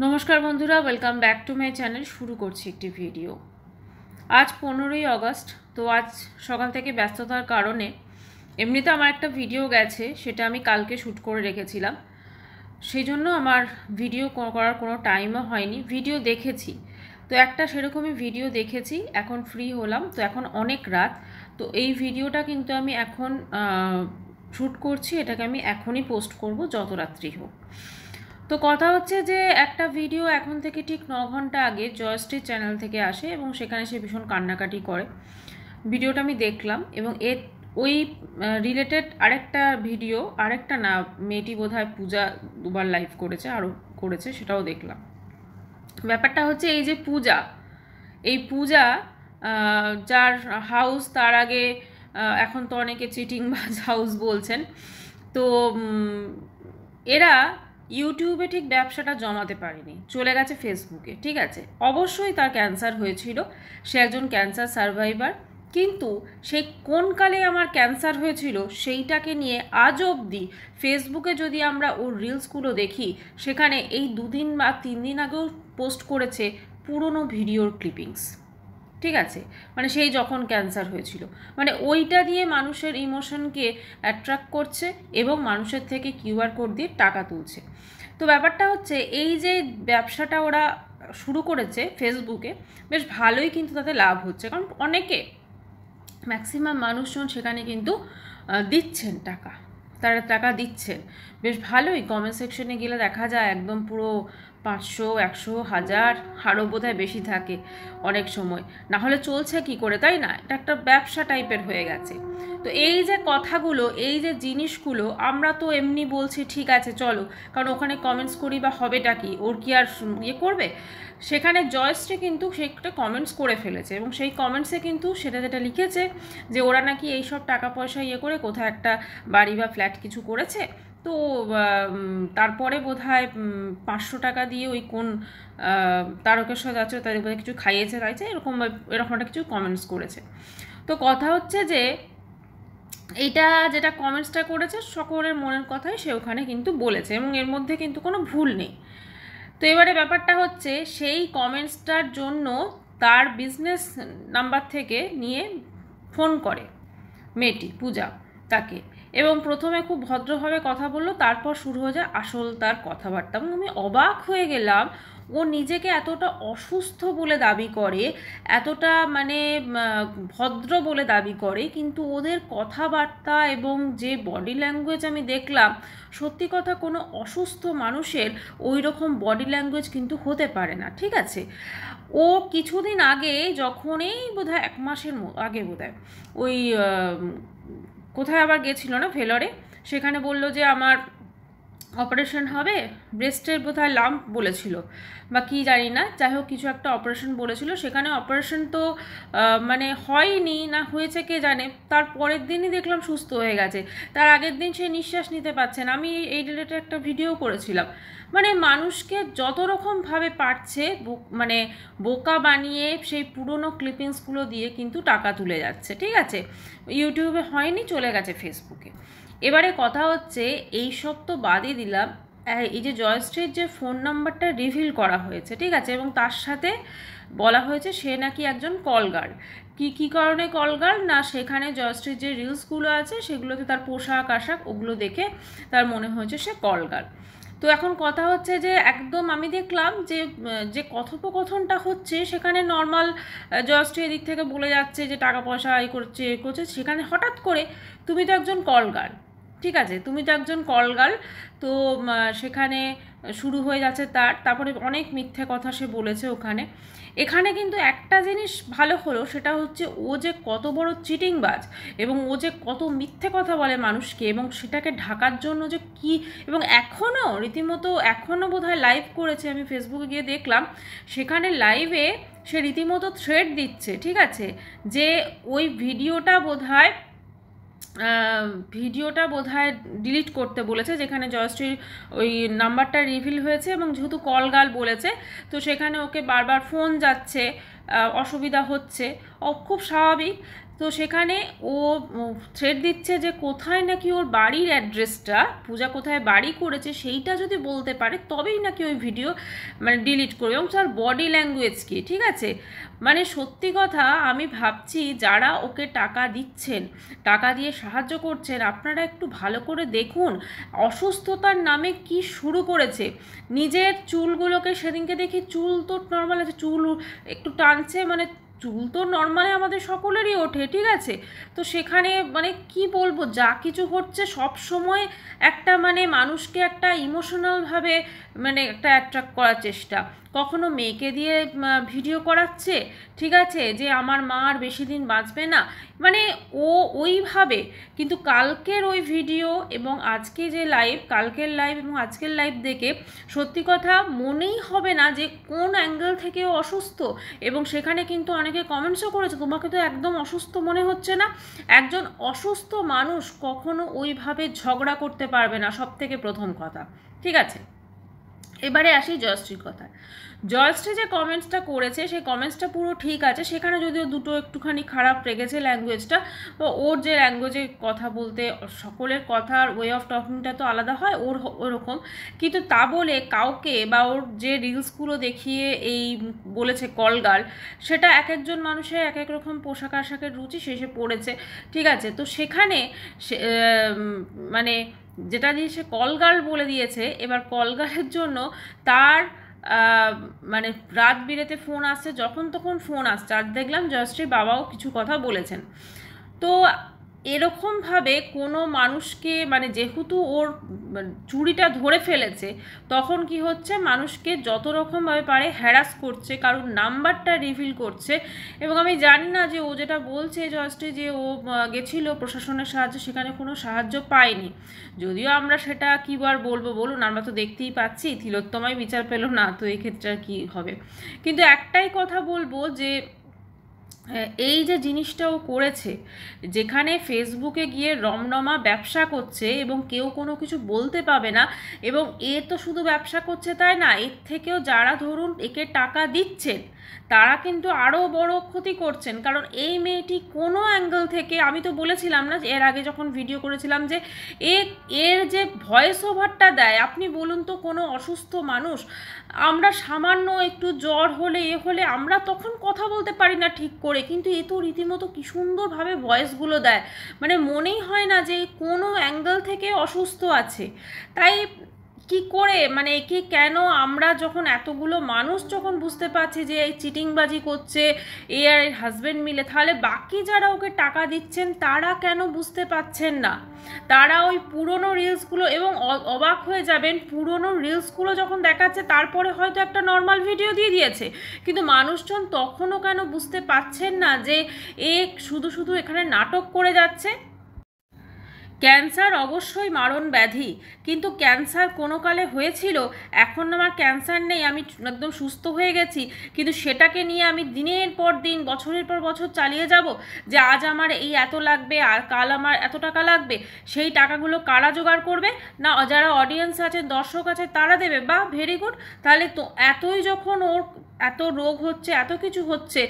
নমস্কার বন্ধুরা, welcome back to my channel. শুরু করছি একটি ভিডিও। আজ 15ই আগস্ট। তো আজ সকাল থেকে ব্যস্ততার কারণে এমনিতে আমার একটা ভিডিও গেছে, সেটা আমি কালকে শ্যুট করে রেখেছিলাম। সেই জন্য আমার ভিডিও করার কোনো টাইমও হয়নি। ভিডিও দেখেছি, তো একটা সেরকমই ভিডিও দেখেছি। এখন ফ্রি হলাম, তো এখন অনেক রাত। তো এই ভিডিওটা কিন্তু আমি এখন শ্যুট করছি, এটাকে আমি এখনই পোস্ট করব, যত রাত্রি হোক। তো কথা হচ্ছে যে একটা ভিডিও এখন থেকে ঠিক 9 ঘন্টা আগে জয়শ্রী চ্যানেল থেকে আসে এবং সেখানে সে ভীষণ কান্নাকাটি করে। ভিডিওটা আমি দেখলাম এবং ওই রিলেটেড আরেকটা ভিডিও, আরেকটা না, মেয়েটি বোধহয় পূজা দুবার লাইভ করেছে, আরও করেছে, সেটাও দেখলাম। ব্যাপারটা হচ্ছে এই যে এই পূজা যার হাউস, তার আগে এখন তো অনেকে চিটিংবাজ হাউস বলছেন। তো এরা ইউটিউবে ঠিক ব্যবসাটা জমাতে পারেনি, চলে গেছে ফেসবুকে। ঠিক আছে, অবশ্যই তার ক্যান্সার হয়েছিল, সে একজন ক্যান্সার সার্ভাইভার। কিন্তু সেই কোন কালে আমার ক্যান্সার হয়েছিল সেইটাকে নিয়ে আজ অবধি ফেসবুকে যদি আমরা ওর রিলসগুলো দেখি, সেখানে এই 2 দিন বা 3 দিন আগেও পোস্ট করেছে পুরনো ভিডিওর ক্লিপিংস। ঠিক আছে, মানে সেই যখন ক্যান্সার হয়েছিল, মানে ওইটা দিয়ে মানুষের ইমোশনকে অ্যাট্রাক্ট করছে এবং মানুষের থেকে কিউআর কোড দিয়ে টাকা তুলছে। তো ব্যাপারটা হচ্ছে এই যে ব্যবসাটা ওরা শুরু করেছে ফেসবুকে, বেশ ভালোই কিন্তু তাতে লাভ হচ্ছে, কারণ অনেকে ম্যাক্সিমাম মানুষজন সেখানে কিন্তু দিচ্ছেন টাকা, তারা টাকা দিচ্ছেন বেশ ভালোই। কমেন্ট সেকশনে গেলে দেখা যায় একদম পুরো 500, 100, 1000, আরও বোধহয় বেশি থাকে অনেক সময়। না হলে চলছে কি করে, তাই না? এটা একটা ব্যবসা টাইপের হয়ে গেছে। তো এই যে কথাগুলো, এই যে জিনিসগুলো আমরা তো এমনি বলছি ঠিক আছে চলো, কারণ ওখানে কমেন্টস করি বা হবেটা কি, ওর কি আর করবে। সেখানে জয়শ্রী কিন্তু সেটা কমেন্টস করে ফেলেছে এবং সেই কমেন্টসে কিন্তু সেটা যেটা লিখেছে যে ওরা নাকি এইসব টাকা পয়সা করে কোথাও একটা বাড়ি বা ফ্ল্যাট কিছু করেছে। তো তারপরে বোধহয় 500 টাকা দিয়ে ওই কোন তারকেশ্বর যাচ্ছে, তাদের বোধহয় কিছু খাইয়েছে এরকম একটা কিছু কমেন্টস করেছে। তো কথা হচ্ছে যে এইটা যেটা কমেন্টসটা করেছে সকলের মনের কথাই সে ওখানে কিন্তু বলেছে এবং এর মধ্যে কিন্তু কোনো ভুল নেই। তো এবারে ব্যাপারটা হচ্ছে সেই কমেন্টসটার জন্য তার বিজনেস নাম্বার থেকে নিয়ে ফোন করে মেয়েটি পূজা তাকে, এবং প্রথমে খুব ভদ্রভাবে কথা বললো, তারপর শুরু হয়ে যায় আসল তার কথাবার্তা। এবং আমি অবাক হয়ে গেলাম, ও নিজেকে এতটা অসুস্থ বলে দাবি করে, এতটা মানে ভদ্র বলে দাবি করে, কিন্তু ওদের কথাবার্তা এবং যে বডি ল্যাঙ্গুয়েজ আমি দেখলাম, সত্যি কথা কোনো অসুস্থ মানুষের ওই রকম বডি ল্যাঙ্গুয়েজ কিন্তু হতে পারে না। ঠিক আছে, ও কিছুদিন আগে যখন এই বোধহয় 1 মাসের আগে বোধহয় ওই কোথায় আবার গেছিল না, ভেলোরে, সেখানে বললো যে আমার অপারেশন হবে, ব্রেস্টের বোধহয় লাম্প বলেছিল বা কি জানি না, যাই হোক কিছু একটা অপারেশন বলেছিল। সেখানে অপারেশন তো মানে হয়নি, না হয়েছে কে জানে, তার পরের দিনই দেখলাম সুস্থ হয়ে গেছে, তার আগের দিন সে নিঃশ্বাস নিতে পারছে না। আমি এই রিলেটেড একটা ভিডিও করেছিলাম। মানে মানুষকে যত রকমভাবে পারছে মানে বোকা বানিয়ে সেই পুরনো ক্লিপিংসগুলো দিয়ে কিন্তু টাকা তুলে যাচ্ছে। ঠিক আছে, ইউটিউবে হয়নি, চলে গেছে ফেসবুকে। এবারে কথা হচ্ছে এই সব তো বাদই দিলাম, এই যে জয়শ্রীর যে ফোন নাম্বারটা রিভিল করা হয়েছে, ঠিক আছে, এবং তার সাথে বলা হয়েছে সে নাকি একজন কল গার্ল। কী কারণে কল গার্ল না, সেখানে জয়শ্রীর যে রিলসগুলো আছে সেগুলোতে তার পোশাক আশাক ওগুলো দেখে তার মনে হয়েছে সে কল গার্ল। তো এখন কথা হচ্ছে যে একদম আমি দেখলাম যে যে কথোপকথনটা হচ্ছে সেখানে নর্মাল জয়শ্রী এদিক থেকে বলে যাচ্ছে যে টাকা পয়সা করছে, সেখানে হঠাৎ করে তুমি তো একজন কল গার্ল, ঠিক আছে, তুমি তো একজন কল গার্ল, তো সেখানে শুরু হয়ে যাচ্ছে তারপরে অনেক মিথ্যে কথা সে বলেছে ওখানে। এখানে কিন্তু একটা জিনিস ভালো হলো, সেটা হচ্ছে ও যে কত বড় চিটিংবাজ এবং ও যে কত মিথ্যে কথা বলে মানুষকে, এবং সেটাকে ঢাকার জন্য যে কি, এবং এখনও রীতিমতো এখনও বোধহয় লাইভ করেছে, আমি ফেসবুকে গিয়ে দেখলাম, সেখানে লাইভে সে রীতিমতো থ্রেট দিচ্ছে। ঠিক আছে, যে ওই ভিডিওটা বোধহয় ডিলিট করতে বলেছে, যেখানে জয়শ্রীর ওই নাম্বারটা রিভিল হয়েছে এবং যেহেতু কল গার্ল বলেছে, তো সেখানে ওকে বারবার ফোন যাচ্ছে, অসুবিধা হচ্ছে, খুব স্বাভাবিক। তো সেখানে ও থ্রেড দিচ্ছে যে কোথায় নাকি ওর বাড়ির অ্যাড্রেসটা, পূজা কোথায় বাড়ি করেছে সেইটা যদি বলতে পারে তবেই নাকি ওই ভিডিও মানে ডিলিট করবে, এবং তার বডি ল্যাঙ্গুয়েজ কি, ঠিক আছে। মানে সত্যি কথা আমি ভাবছি যারা ওকে টাকা দিচ্ছেন, টাকা দিয়ে সাহায্য করছেন, আপনারা একটু ভালো করে দেখুন অসুস্থতার নামে কি শুরু করেছে। নিজের চুলগুলোকে সেদিনকে দেখি চুল তো নর্মাল আছে, চুল একটু টানছে, মানে চুল তো নর্মালি আমাদের সকলেরই ওঠে, ঠিক আছে। তো সেখানে মানে কি বলবো, যা কিছু হচ্ছে সব সময় একটা মানে মানুষকে একটা ইমোশনালভাবে মানে একটা অ্যাট্রাক্ট করার চেষ্টা। কখনো মেয়েকে দিয়ে ভিডিও করাচ্ছে, ঠিক আছে, যে আমার মা আর বেশি দিন বাঁচবে না, মানে ও ওইভাবে। কিন্তু কালকের ওই ভিডিও এবং আজকে যে লাইভ, কালকের লাইভ এবং আজকের লাইভ দেখে সত্যি কথা মনেই হবে না যে কোন অ্যাঙ্গেল থেকে ও অসুস্থ। এবং সেখানে কিন্তু অনেকে কমেন্টসও করেছে তোমাকে তো একদম অসুস্থ মনে হচ্ছে না। একজন অসুস্থ মানুষ কখনো ওইভাবে ঝগড়া করতে পারবে না, সব থেকে প্রথম কথা, ঠিক আছে। এবারে আসি জয়শ্রীর কথা। জয়শ্রী যে কমেন্টসটা করেছে সেই কমেন্টসটা পুরো ঠিক আছে, সেখানে যদিও দুটো একটুখানি খারাপ লেগেছে ল্যাঙ্গুয়েজটা, ওর যে ল্যাঙ্গুয়েজে কথা বলতে, সকলের কথার ওয়ে অফ টকিংটা তো আলাদা হয় ওর ওরকম, কিন্তু তা বলে কাউকে বা ওর যে রিলসগুলো দেখিয়ে এই বলেছে কলগাল, সেটা এক একজন মানুষের এক এক রকম পোশাক আশাকের রুচি শেষে পড়েছে, ঠিক আছে। তো সেখানে মানে যেটা দিয়ে সে কলগার্ল বলে দিয়েছে, এবার কলগার্লের জন্য তার মানে রাত বিরেতে ফোন আসছে, যখন তখন ফোন আসছে। আর দেখলাম জয়শ্রীর বাবাও কিছু কথা বলেছেন। তো এরকমভাবে কোনো মানুষকে মানে যেহেতু ওর চুরিটা ধরে ফেলেছে, তখন কি হচ্ছে মানুষকে যত রকমভাবে পারে হ্যারাস করছে, কারণ নাম্বারটা রিভিল করছে। এবং আমি জানি না যে ও যেটা বলছে জয়শ্রী যে ও গেছিলো প্রশাসনের সাহায্যে, সেখানে কোনো সাহায্য পায়নি। যদিও আমরা সেটা কী বার বলবো বলুন, আমরা তো দেখতেই পাচ্ছি তিলোত্তমাই বিচার পেল না, তো এই ক্ষেত্রে আর কী হবে। কিন্তু একটাই কথা বলবো যে এই যে জিনিসটা ও করেছে, যেখানে ফেসবুকে গিয়ে রমরমা ব্যবসা করছে এবং কেউ কোনো কিছু বলতে পাবে না, এবং এ তো শুধু ব্যবসা করছে তাই না, এর থেকেও যারা ধরুন একে টাকা দিচ্ছেন তারা কিন্তু আরও বড় ক্ষতি করছেন। কারণ এই মেয়েটি কোনো অ্যাঙ্গেল থেকে, আমি তো বলেছিলাম না এর আগে যখন ভিডিও করেছিলাম যে এর যে ভয়েস ওভারটা দেয়, আপনি বলুন তো কোনো অসুস্থ মানুষ, আমরা সামান্য একটু জ্বর হলে এ হলে আমরা তখন কথা বলতে পারি না ঠিক করে, কিন্তু এ তো রীতিমতো কি সুন্দরভাবে ভয়েসগুলো দেয়, মানে মনেই হয় না যে কোনো অ্যাঙ্গেল থেকে অসুস্থ আছে। তাই কি করে মানে একে কেন আমরা যখন এতগুলো মানুষ যখন বুঝতে পারছি যে এই চিটিংবাজি করছে এ আর এর হাজব্যান্ড মিলে, তাহলে বাকি যারা ওকে টাকা দিচ্ছেন তারা কেন বুঝতে পাচ্ছেন না? তারা ওই পুরনো রিলসগুলো, এবং অবাক হয়ে যাবেন পুরনো রিলসগুলো যখন দেখাচ্ছে তারপরে হয়তো একটা নর্মাল ভিডিও দিয়ে দিয়েছে, কিন্তু মানুষজন তখনও কেন বুঝতে পাচ্ছেন না যে এ শুধু শুধু এখানে নাটক করে যাচ্ছে। ক্যান্সার অবশ্যই মারণ ব্যাধি, কিন্তু ক্যান্সার কোনো কালে হয়েছিল, এখন আমার ক্যান্সার নেই, আমি একদম সুস্থ হয়ে গেছি, কিন্তু সেটাকে নিয়ে আমি দিনের পর দিন বছরের পর বছর চালিয়ে যাব যে আজ আমার এই এত লাগবে আর কাল আমার এত টাকা লাগবে। সেই টাকাগুলো কারা জোগাড় করবে? না যারা অডিয়েন্স আছে, দর্শক আছে, তারা দেবে। বা ভেরি গুড, তাহলে তো এতই যখন ওর এত রোগ হচ্ছে, এত কিছু হচ্ছে,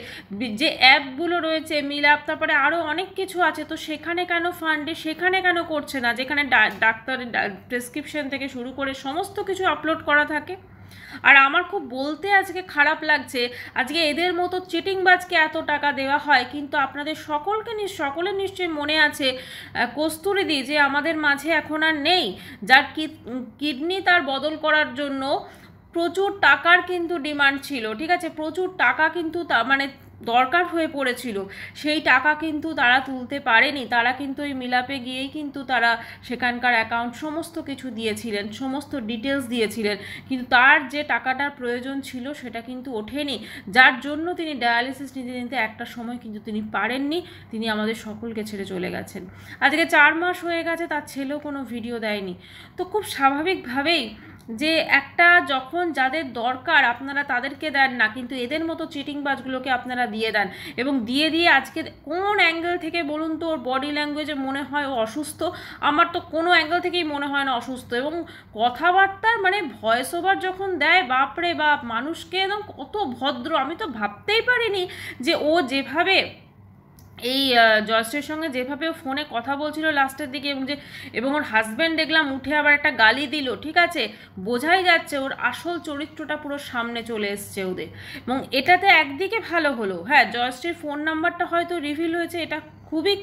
যে অ্যাপগুলো রয়েছে মিলাপ, তারপরে আরও অনেক কিছু আছে, তো সেখানে কেন ফান্ডে, সেখানে কেন করছে না যেখানে ডাক্তারের প্রেসক্রিপশন থেকে শুরু করে সমস্ত কিছু আপলোড করা থাকে? আর আমার খুব বলতে আজকে খারাপ লাগছে, আজকে এদের মতো চিটিংবাজকে এত টাকা দেওয়া হয়, কিন্তু আপনাদের সকলের নিশ্চয়ই মনে আছে কস্তুরীদি যে আমাদের মাঝে এখন আর নেই, যার কিডনি তার বদল করার জন্য প্রচুর টাকার কিন্তু ডিমান্ড ছিল, ঠিক আছে, প্রচুর টাকা কিন্তু মানে দরকার হয়ে পড়েছিল, সেই টাকা কিন্তু তারা তুলতে পারেনি, তারা কিন্তু ওই মিলাপে গিয়েই কিন্তু তারা সেখানকার অ্যাকাউন্ট সমস্ত কিছু দিয়েছিলেন, সমস্ত ডিটেলস দিয়েছিলেন, কিন্তু তার যে টাকাটার প্রয়োজন ছিল সেটা কিন্তু ওঠেনি, যার জন্য তিনি ডায়ালিসিস নিতে নিতে একটা সময় কিন্তু তিনি পারেননি, তিনি আমাদের সকলকে ছেড়ে চলে গেছেন। আজকে 4 মাস হয়ে গেছে, তার ছেলেও কোনো ভিডিও দেয়নি। তো খুব স্বাভাবিকভাবেই যে একটা যখন যাদের দরকার আপনারা তাদেরকে দেন না, কিন্তু এদের মতো চিটিংবাজগুলোকে আপনারা দিয়ে দেন, এবং দিয়ে আজকে কোন অ্যাঙ্গেল থেকে বলুন তো ওর বডি ল্যাঙ্গুয়েজে মনে হয় ও অসুস্থ? আমার তো কোনো অ্যাঙ্গেল থেকেই মনে হয় না অসুস্থ। এবং কথাবার্তার মানে ভয়েস ওভার যখন দেয়, বাপরে বাপ, মানুষকে একদম কত ভদ্র, আমি তো ভাবতেই পারিনি যে ও যেভাবে এই জয়শ্রীর সঙ্গে যেভাবে ফোনে কথা বলছিল লাস্টের দিকে, এবং ওর হাজব্যান্ড দেখলাম উঠে আবার একটা গালি দিল, ঠিক আছে, বোঝাই যাচ্ছে ওর আসল চরিত্রটা পুরো সামনে চলে এসছে ওদের। এবং এটাতে একদিকে ভালো হলো, হ্যাঁ জয়শ্রীর ফোন নাম্বারটা হয়তো রিভিল হয়েছে, এটা খুবই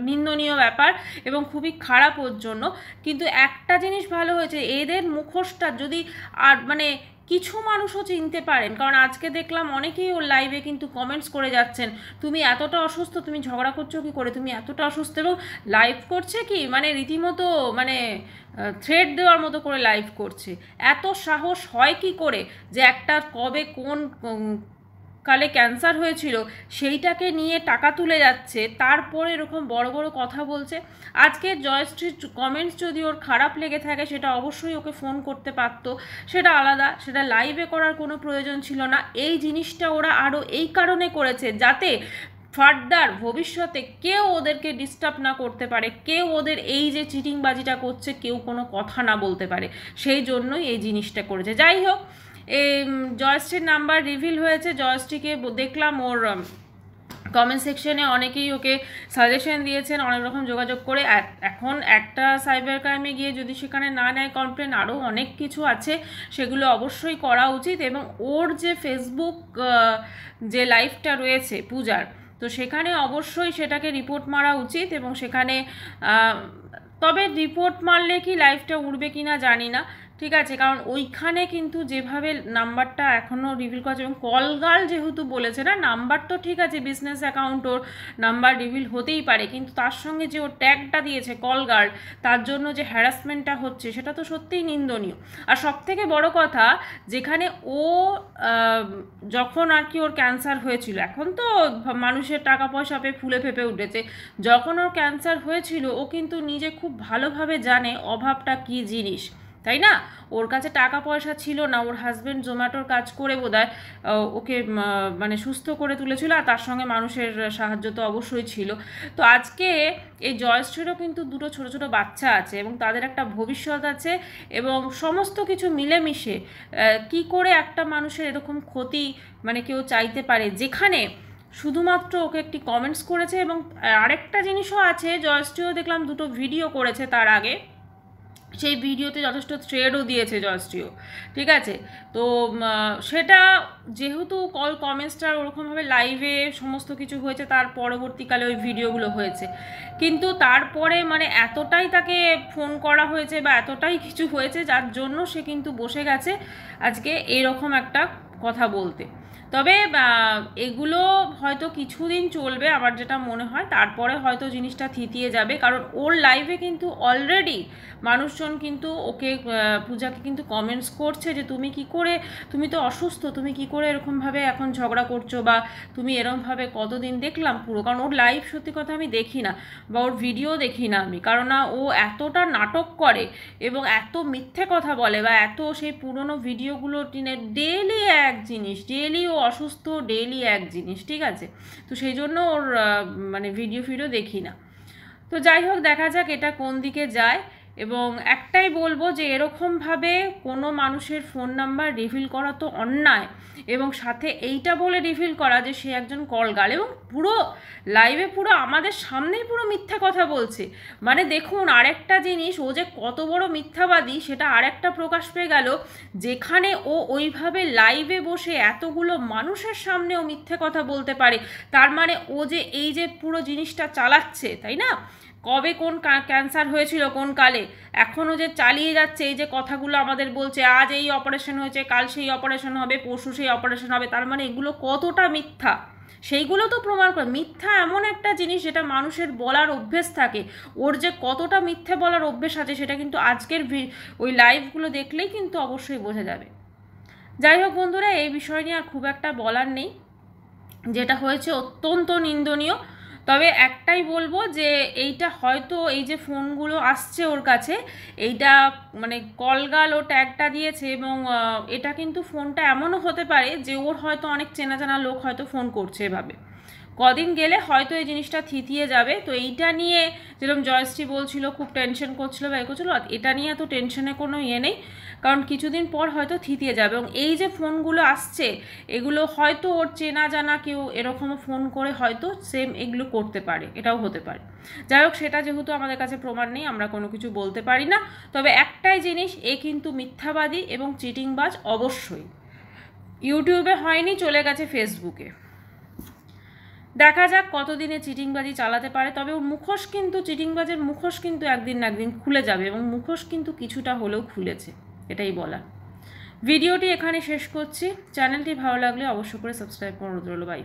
নিন্দনীয় ব্যাপার এবং খুবই খারাপ ওর জন্য। কিন্তু একটা জিনিস ভালো হয়েছে, এদের মুখোশটা যদি আর মানে কিছু মানুষও চিনতে পারেন, কারণ আজকে দেখলাম অনেকেই ওর লাইভে কিন্তু কমেন্টস করে যাচ্ছেন, তুমি এতটা অসুস্থ, তুমি ঝগড়া করছো কি করে, তুমি এতটা অসুস্থ, এবং লাইভ করছে কি মানে রীতিমতো মানে থ্রেড দেওয়ার মতো করে লাইভ করছে। এত সাহস হয় কি করে যে একটা কবে কোন কালে ক্যান্সার হয়েছিল সেইটাকে নিয়ে টাকা তুলে যাচ্ছে, তারপরে এরকম বড় বড় কথা বলছে। আজকে জয়শ্রীর কমেন্টস যদি ওর খারাপ লেগে থাকে সেটা অবশ্যই ওকে ফোন করতে পারতো, সেটা আলাদা, সেটা লাইভে করার কোনো প্রয়োজন ছিল না। এই জিনিসটা ওরা আরও এই কারণে করেছে যাতে ফার্দার ভবিষ্যতে কেউ ওদেরকে ডিস্টার্ব না করতে পারে, কেউ ওদের এই যে চিটিংবাজিটা করছে কেউ কোনো কথা না বলতে পারে, সেই জন্যই এই জিনিসটা করেছে। যাই হোক, এই জয়শ্রীর নাম্বার রিভিল হয়েছে। জয়শ্রীকে দেখলাম ওর কমেন্ট সেকশনে অনেকেই ওকে সাজেশন দিয়েছেন অনেক রকম যোগাযোগ করে। এখন একটা সাইবার ক্রাইমে গিয়ে যদি সেখানে না নেয় কমপ্লেন, আরও অনেক কিছু আছে, সেগুলো অবশ্যই করা উচিত। এবং ওর যে ফেসবুক যে লাইভটা রয়েছে পূজার, তো সেখানে অবশ্যই সেটাকে রিপোর্ট মারা উচিত। এবং সেখানে তবে রিপোর্ট মারলে কি লাইভটা উঠবে কি না জানি না, ঠিক আছে, কারণ ওইখানে কিন্তু যেভাবে নাম্বারটা এখনও রিভিল করা, এবং কল গার্ল যেহেতু বলেছে না, নাম্বার তো ঠিক আছে, বিজনেস অ্যাকাউন্ট ওর নাম্বার রিভিল হতেই পারে, কিন্তু তার সঙ্গে যে ওর ট্যাগটা দিয়েছে কল গার্ল, তার জন্য যে হ্যারাসমেন্টটা হচ্ছে সেটা তো সত্যিই নিন্দনীয়। আর সবথেকে বড় কথা, যেখানে ও যখন আর কি ওর ক্যান্সার হয়েছিল, এখন তো মানুষের টাকা পয়সা পেয়ে ফুলে ফেপে উঠেছে, যখন ওর ক্যান্সার হয়েছিল ও কিন্তু নিজে খুব ভালোভাবে জানে অভাবটা কী জিনিস, তাই না? ওর কাছে টাকা পয়সা ছিল না, ওর হাজব্যান্ড জোম্যাটোর কাজ করে বোধহয় ওকে মানে সুস্থ করে তুলেছিল, আর তার সঙ্গে মানুষের সাহায্য তো অবশ্যই ছিল। তো আজকে এই জয়শ্রীরও কিন্তু দুটো ছোট ছোট বাচ্চা আছে এবং তাদের একটা ভবিষ্যৎ আছে, এবং সমস্ত কিছু মিলেমিশে কি করে একটা মানুষের এরকম ক্ষতি মানে কেউ চাইতে পারে, যেখানে শুধুমাত্র ওকে একটি কমেন্টস করেছে। এবং আরেকটা জিনিসও আছে, জয়শ্রীও দেখলাম দুটো ভিডিও করেছে তার আগে, সেই ভিডিওতে যথেষ্ট থ্রেডও দিয়েছে জয়শ্রীও, ঠিক আছে। তো সেটা যেহেতু কমেন্টসটা ওরকমভাবে লাইভে সমস্ত কিছু হয়েছে, তার পরবর্তীকালে ওই ভিডিওগুলো হয়েছে, কিন্তু তারপরে মানে এতটাই তাকে ফোন করা হয়েছে বা এতটাই কিছু হয়েছে যার জন্য সে কিন্তু বসে গেছে আজকে এরকম একটা কথা বলতে। তবে এগুলো হয়তো কিছুদিন চলবে আমার যেটা মনে হয়, তারপরে হয়তো জিনিসটা থিতিয়ে যাবে, কারণ ওর লাইভে কিন্তু অলরেডি মানুষজন কিন্তু ওকে পূজাকে কিন্তু কমেন্টস করছে যে তুমি কি করে, তুমি তো অসুস্থ, তুমি কি করে এরকমভাবে এখন ঝগড়া করছো, বা তুমি এরকমভাবে কতদিন দেখলাম পুরো, কারণ ওর লাইভ সত্যি কথা আমি দেখি না বা ওর ভিডিও দেখি না আমি, কারণ না ও এতটা নাটক করে এবং এত মিথ্যে কথা বলে, বা এত সেই পুরনো ভিডিওগুলো ডেইলি এক জিনিস, ডেইলি ও অসুস্থ, ডেইলি এক জিনিস, ঠিক আছে। তো সেই জন্য ওর মানে ভিডিও দেখি না। তো যাই হোক, দেখা যাক এটা কোন দিকে যায়। এবং একটাই বলবো যে এরকমভাবে কোনো মানুষের ফোন নাম্বার রিভিল করা তো অন্যায়, এবং সাথে এইটা বলে রিভিল করা যে সে একজন কলগাল, এবং পুরো লাইভে পুরো আমাদের সামনেই পুরো মিথ্যা কথা বলছে। মানে দেখুন, আরেকটা জিনিস, ও যে কত বড় মিথ্যাবাদী সেটা আরেকটা প্রকাশ পেয়ে গেল, যেখানে ও ওইভাবে লাইভে বসে এতগুলো মানুষের সামনে ও মিথ্যে কথা বলতে পারে, তার মানে ও যে এই যে পুরো জিনিসটা চালাচ্ছে, তাই না, কবে কোন ক্যান্সার হয়েছিল কোন কালে, এখনও যে চালিয়ে যাচ্ছে এই যে কথাগুলো আমাদের বলছে, আজ এই অপারেশন হয়েছে, কাল সেই অপারেশন হবে, পরশু সেই অপারেশন হবে, তার মানে এগুলো কতটা মিথ্যা সেইগুলো তো প্রমাণ করে। মিথ্যা এমন একটা জিনিস যেটা মানুষের বলার অভ্যেস থাকে, ওর যে কতটা মিথ্যে বলার অভ্যেস আছে সেটা কিন্তু আজকের ওই লাইভগুলো দেখলেই কিন্তু অবশ্যই বোঝা যাবে। যাই হোক বন্ধুরা, এই বিষয় নিয়ে আর খুব একটা বলার নেই, যেটা হয়েছে অত্যন্ত নিন্দনীয়। তবে একটাই বলবো যে এইটা হয়তো এই যে ফোনগুলো আসছে ওর কাছে, এইটা মানে কলগাল ও ট্যাগটা দিয়েছে, এবং এটা কিন্তু ফোনটা এমনও হতে পারে যে ওর হয়তো অনেক চেনা জানা লোক হয়তো ফোন করছে এভাবে, কদিন গেলে হয়তো এই জিনিসটা থিতিয়ে যাবে। তো এইটা নিয়ে যেরকম জয়শ্রী বলছিল খুব টেনশন করছিল বা এ করছিল, এটা নিয়ে তো টেনশনে কোনো ইয়ে নেই, কারণ কিছুদিন পর হয়তো থিতিয়ে যাবে। এবং এই যে ফোনগুলো আসছে এগুলো হয়তো ওর চেনা জানা কেউ এরকমও ফোন করে হয়তো সেম এগুলো করতে পারে, এটাও হতে পারে। যাই হোক, সেটা যেহেতু আমাদের কাছে প্রমাণ নেই, আমরা কোনো কিছু বলতে পারি না। তবে একটাই জিনিস, এ কিন্তু মিথ্যাবাদী এবং চিটিংবাজ অবশ্যই। ইউটিউবে হয়নি, চলে গেছে ফেসবুকে। দেখা যাক কতদিনে চিটিংবাজি চালাতে পারে। তবে ওর মুখোশ কিন্তু, চিটিংবাজের মুখোশ কিন্তু একদিন না একদিন খুলে যাবে, এবং মুখোশ কিন্তু কিছুটা হলেও খুলেছে, এটাই বলা। ভিডিওটি এখানে শেষ করছি। চ্যানেলটি ভালো লাগলে অবশ্যই করে সাবস্ক্রাইব করুন। বাই।